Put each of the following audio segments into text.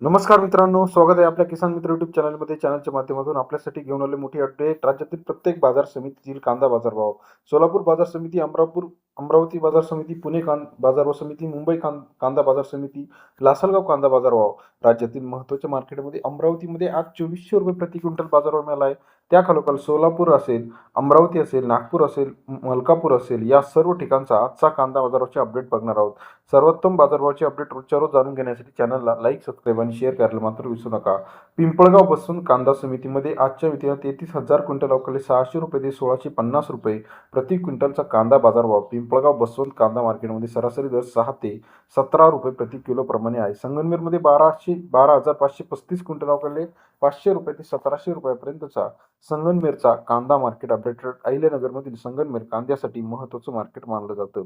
नमस्कार मित्रांनो, स्वागत आहे आपल्या किसान मित्र युट्यूब चॅनलमध्ये. चॅनलच्या माध्यमातून आपल्यासाठी घेऊन आले मोठी अपडेट. राज्यातील प्रत्येक बाजार समितीतील कांदा बाजारभाव. सोलापूर बाजार समिती, अमरावती बाजार समिती, पुणे बाजार समिती, मुंबई कांदा बाजार समिती, लासलगाव कांदा बाजारभाव. राज्यातील महत्त्वाच्या मार्केटमध्ये अमरावतीमध्ये आज 2400 रुपये प्रति क्विंटल बाजारभाव मिळाला आहे. त्याखालोखाल सोलापूर असेल, अमरावती असेल, नागपूर असेल, मलकापूर असेल, या सर्व ठिकाणचा आजचा कांदा बाजाराचे अपडेट बघणार आहोत. सर्वोत्तम बाजारभावाचे अपडेट रोजच्या रोज जाणून घेण्यासाठी चॅनलला लाईक, सबस्क्राईब आणि शेअर करायला मात्र विसरू नका. पिंपळगाव बसून कांदा समितीमध्ये आजच्या मितीला 33,000 क्विंटल अवकाळी 600 रुपये ते 1650 रुपये प्रति क्विंटलचा कांदा बाजारभाव. पिंपळगाव बसवंत कांदा मार्केटमध्ये सरासरी दर 6 ते 17 रुपये प्रति किलो प्रमाणे आहे. संगमनेरमध्ये 12,535 क्विंटल अवकाळी 500 रुपये ते 1700 रुपयापर्यंतचा संगमनेरचा कांदा मार्केट अपडेटेड. अहिल्यानगरमधील संगमनेर कांद्यासाठी महत्त्वाचं मार्केट मानलं जातं.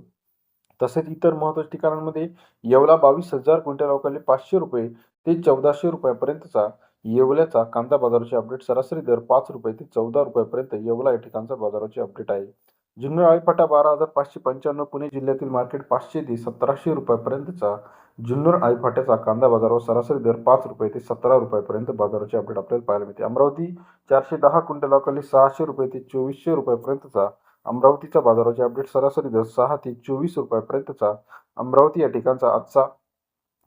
तसेच इतर महत्त्वाच्या ठिकाणांमध्ये येवला 22,000 क्विंटल अवकाळी 500 रुपये ते 1400 रुपयापर्यंतचा येवल्याचा कांदा बाजाराचे अपडेट. सरासरी दर 5 रुपये ते 14 रुपयापर्यंत येवला या ठिकाणचा बाजाराचे अपडेट आहे. जुन्नर आळीपाटा 12,595. पुणे जिल्ह्यातील मार्केट 500 ते 1700 रुपयापर्यंतचा जुन्नर आळीपाट्याचा कांदा बाजारावर सरासरी दर 5 रुपये ते 17 रुपयापर्यंत बाजाराचे अपडेट आपल्याला पाहायला मिळते. अमरावती 410 क्विंटल अवकाळी 600 रुपये ते 2400 रुपयापर्यंतचा अमरावतीचा बाजाराचे अपडेट. सरासरी दर 6 ते 24 रुपयापर्यंतचा अमरावती या ठिकाणचा आजचा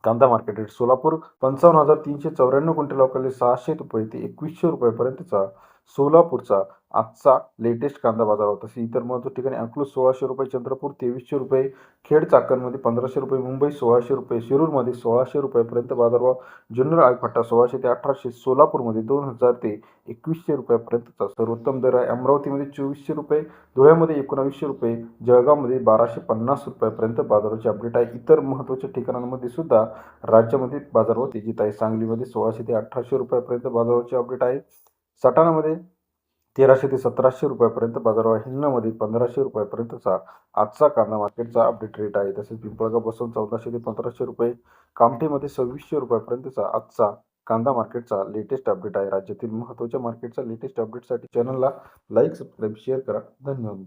कांदा मार्केट रेट. सोलापूर 55,394 क्विंटल अवकाळी 600 रुपये ते 2100 रुपयापर्यंतचा सोलापूरचा आजचा लेटेस्ट कांदा बाजारभाव. तसे इतर महत्त्वाच्या ठिकाणी अकलूज 1600 रुपये, चंद्रपूर 2300 रुपये, खेड चाकणमध्ये 1500 रुपये, मुंबई 1600 रुपये, शिरूरमध्ये 1600 रुपयापर्यंत बाजारभाव, जुन्नर आळीपाटा 1600 ते 1800, सोलापूरमध्ये 2000 ते 2100 रुपयापर्यंतचा सर्वोत्तम दर आहे. अमरावतीमध्ये 2400 रुपये, धुळ्यामध्ये 1900 रुपये, जळगावमध्ये 1250 रुपयापर्यंत बाजाराचे अपडेट आहे. इतर महत्त्वाच्या ठिकाणांमध्ये सुद्धा राज्यामध्ये बाजारभाव तेजीत आहे. सांगलीमध्ये 1600 ते 1800 रुपयापर्यंत बाजाराचे अपडेट आहे. सटाणामध्ये 1300 ते 1700 रुपयापर्यंत बाजारभाव. हिंगणामध्ये 1500 रुपयापर्यंतचा आजचा कांदा मार्केटचा अपडेट रेट आहे. तसेच पिंपळगाव बसून 1400 ते 1500 रुपये, कामठीमध्ये 2600 रुपयापर्यंतचा आजचा कांदा मार्केटचा लेटेस्ट अपडेट आहे. राज्यातील महत्त्वाच्या मार्केटचा लेटेस्ट अपडेटसाठी चॅनलला लाईक, सबस्क्राईब, शेअर करा. धन्यवाद.